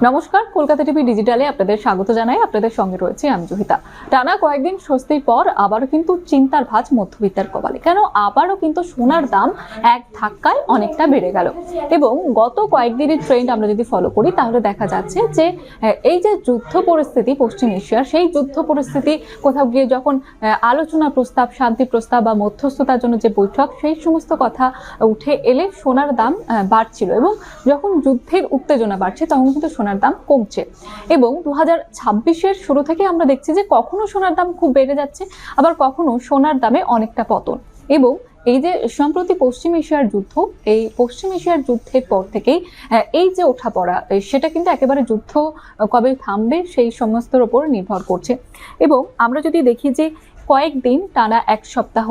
নমস্কার, কলকাতা টিভি ডিজিটালে আপনাদের স্বাগত জানাই। আপনাদের সঙ্গে রয়েছে আমি জহিতা। টানা কয়েকদিন স্বস্তির পর আবারও কিন্তু চিন্তার ভাঁজ মধ্যবিত্তের কপালে। কেন আবারও কিন্তু সোনার দাম এক ধাক্কায় অনেকটা বেড়ে গেল। এবং গত কয়েকদিনের ট্রেন্ড আমরা যদি ফলো করি তাহলে দেখা যাচ্ছে যে এই যে যুদ্ধ পরিস্থিতি পশ্চিম এশিয়ার, সেই যুদ্ধ পরিস্থিতি কোথাও গিয়ে যখন আলোচনা প্রস্তাব, শান্তি প্রস্তাব বা মধ্যস্থতার জন্য যে বৈঠক, সেই সমস্ত কথা উঠে এলে সোনার দাম বাড়ছিল। এবং যখন যুদ্ধের উত্তেজনা বাড়ছে তখন কিন্তু সোনার দাম কমছে। এবং 2026-এর শুরু থেকে আমরা দেখছি যে কখনো সোনার দাম খুব বেড়ে যাচ্ছে, আবার কখনো সোনার দামে অনেকটা পতন। এবং এই যে সম্প্রতি পশ্চিম এশিয়ার যুদ্ধ, এই পশ্চিম এশিয়ার যুদ্ধের পর থেকেই এই যে ওঠাপড়া, সেটা কিন্তু একেবারে যুদ্ধ কবে থামবে সেই সমস্তর উপর নির্ভর করছে। এবং আমরা যদি দেখি যে কয়েকদিন টানা এক সপ্তাহ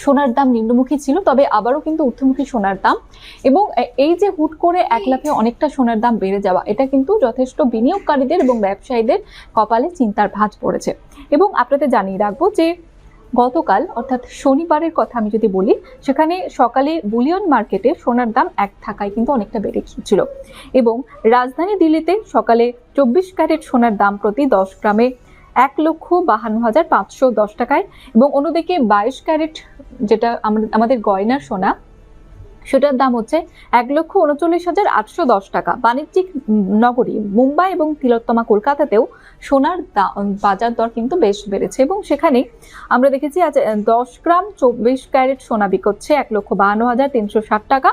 সোনার দাম নিম্নমুখী ছিল, তবে আবারও কিন্তু ঊর্ধ্বমুখী সোনার দাম। এবং এই যে হুট করে এক লাফে অনেকটা সোনার দাম বেড়ে যাওয়া, এটা কিন্তু যথেষ্ট বিনিয়োগকারীদের এবং ব্যবসায়ীদের কপালে চিন্তার ভাঁজ পড়েছে। এবং আপনাদের জানিয়ে রাখবো যে গতকাল অর্থাৎ শনিবারের কথা আমি যদি বলি, সেখানে সকালে বুলিয়ন মার্কেটে সোনার দাম এক ধাক্কায় কিন্তু অনেকটা বেড়ে গিয়েছিল। এবং রাজধানী দিল্লিতে সকালে 24 ক্যারেট সোনার দাম প্রতি 10 গ্রামে 1,52,510 টাকায়, এবং অন্যদিকে 22 ক্যারেট যেটা আমাদের গয়নার সোনা, সেটার দাম হচ্ছে 1,39,810 টাকা। বাণিজ্যিক নগরী মুম্বাই এবং তিলোত্তমা কলকাতাতেও সোনার বাজার দর কিন্তু বেশ বেড়েছে। এবং সেখানে আমরা দেখেছি আজ 10 গ্রাম 24 ক্যারেট সোনা বিকোচ্ছে 1,52,360 টাকা।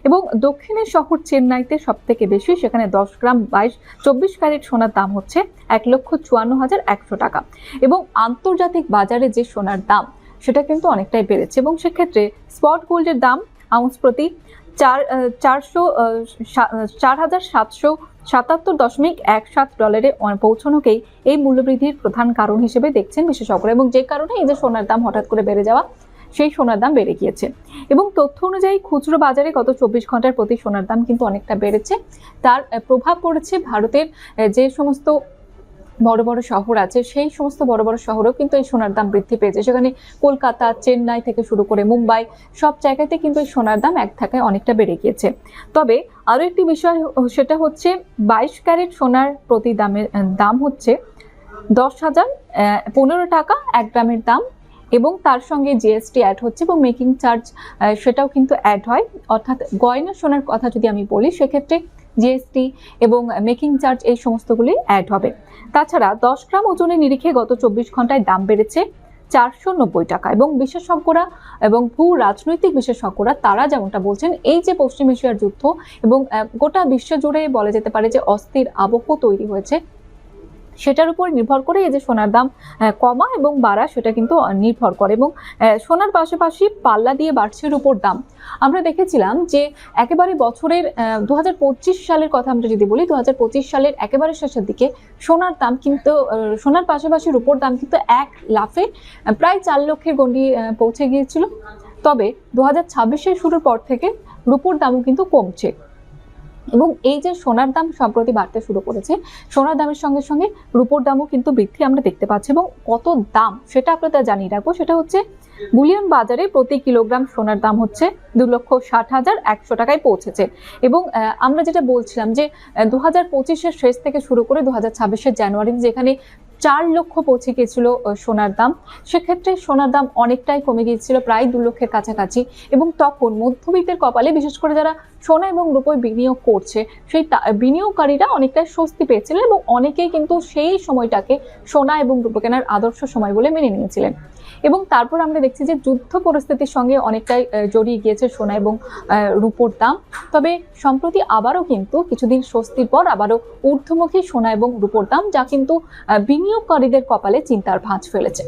এবং দক্ষিণের শহর চেন্নাইতে সব থেকে বেশি, সেখানে 10 গ্রাম 24 ক্যারেট সোনার দাম হচ্ছে 1,54,100 টাকা। এবং আন্তর্জাতিক বাজারে যে সোনার দাম, সেটা কিন্তু অনেকটাই বেড়েছে। এবং সেক্ষেত্রে স্পট গোল্ডের দাম আউন্স প্রতি 4,777.17 ডলারে পৌঁছানোকেই এই মূল্যবৃদ্ধির প্রধান কারণ হিসেবে দেখছেন বিশেষজ্ঞরা। এবং যে কারণে এই যে সোনার দাম হঠাৎ করে বেড়ে যাওয়া, সেই সোনার দাম বেড়ে গিয়েছে। এবং তথ্য অনুযায়ী খুচরো বাজারে গত 24 ঘন্টার প্রতি সোনার দাম কিন্তু অনেকটা বেড়েছে। তার প্রভাব পড়েছে ভারতের যে সমস্ত বড় বড় শহর আছে, সেই সমস্ত বড় বড় শহরেও কিন্তু এই সোনার দাম বৃদ্ধি পেয়েছে। সেখানে কলকাতা, চেন্নাই থেকে শুরু করে মুম্বাই, সব জায়গাতে কিন্তু এই সোনার দাম এক ধাক্কায় অনেকটা বেড়ে গিয়েছে। তবে আরও একটি বিষয়, সেটা হচ্ছে 22 ক্যারেট সোনার প্রতি দাম হচ্ছে 10,015 টাকা 1 গ্রামের দাম। এবং তার সঙ্গে জিএসটি অ্যাড হচ্ছে এবং মেকিং চার্জ সেটাও কিন্তু অ্যাড হয়। অর্থাৎ গয়না সোনার কথা যদি আমি বলি, সেক্ষেত্রে জিএসটি এবং মেকিং চার্জ এই সমস্তগুলি অ্যাড হবে। তাছাড়া 10 গ্রাম ওজনের নিরিখে গত 24 ঘন্টায় দাম বেড়েছে 490 টাকা। এবং বিশেষজ্ঞরা এবং ভূ রাজনৈতিক বিশেষজ্ঞরা তারা যেমনটা বলছেন, এই যে পশ্চিম এশিয়ার যুদ্ধ এবং গোটা বিশ্ব জুড়ে বলা যেতে পারে যে অস্থির আবহ তৈরি হয়েছে, সেটার উপর নির্ভর করে এই যে সোনার দাম কমা এবং বাড়া, সেটা কিন্তু নির্ভর করে। এবং সোনার পাশাপাশি পাল্লা দিয়ে বাড়ছে রূপোর দাম। আমরা দেখেছিলাম যে একেবারে বছরের 2025 সালের কথা আমরা যদি বলি, 2025 সালের একেবারে শেষের দিকে সোনার দাম কিন্তু, সোনার পাশাপাশি রূপোর দাম কিন্তু এক লাফে প্রায় 4 লক্ষের গণ্ডি পৌঁছে গিয়েছিল। তবে 2026-এর শুরুর পর থেকে রূপোর দামও কিন্তু কমছে। এবং এই যে সোনার দাম সম্প্রতি বাড়তে শুরু করেছে, সোনার দামের সঙ্গে সঙ্গে রূপোর দামও কিন্তু বৃদ্ধি আমরা দেখতে পাচ্ছি। এবং কত দাম সেটা আপনাদের জানিয়ে রাখবো, সেটা হচ্ছে বুলিয়ন বাজারে প্রতি কিলোগ্রাম সোনার দাম হচ্ছে 2,60,100 টাকায় পৌঁছেছে। এবং আমরা যেটা বলছিলাম যে 2025-এর শেষ থেকে শুরু করে 2026-এর জানুয়ারি যেখানে 4 লক্ষ পৌঁছে গিয়েছিল সোনার দাম, সেক্ষেত্রে সোনার দাম অনেকটাই কমে গিয়েছিল, প্রায় 2 লক্ষের কাছাকাছি। এবং তখন মধ্যবিত্তের কপালে, বিশেষ করে যারা সোনা এবং রূপোয় বিনিয়োগ করছে, সেই বিনিয়োগকারীরা অনেকটাই স্বস্তি পেয়েছিলেন এবং অনেকেই কিন্তু সেই সময়টাকে সোনা এবং রূপো কেনার আদর্শ সময় বলে মেনে নিয়েছিলেন। এবং তারপর আমরা দেখছি যে যুদ্ধ পরিস্থিতির সঙ্গে অনেকটাই জড়িয়ে গিয়েছে সোনা এবং রূপোর দাম। তবে সম্প্রতি আবারও কিন্তু কিছুদিন স্বস্তির পর আবারও ঊর্ধ্বমুখী সোনা এবং রূপোর দাম, যা কিন্তু বিনিয়োগকারীদের কপালে চিন্তার ভাঁজ ফেলেছে।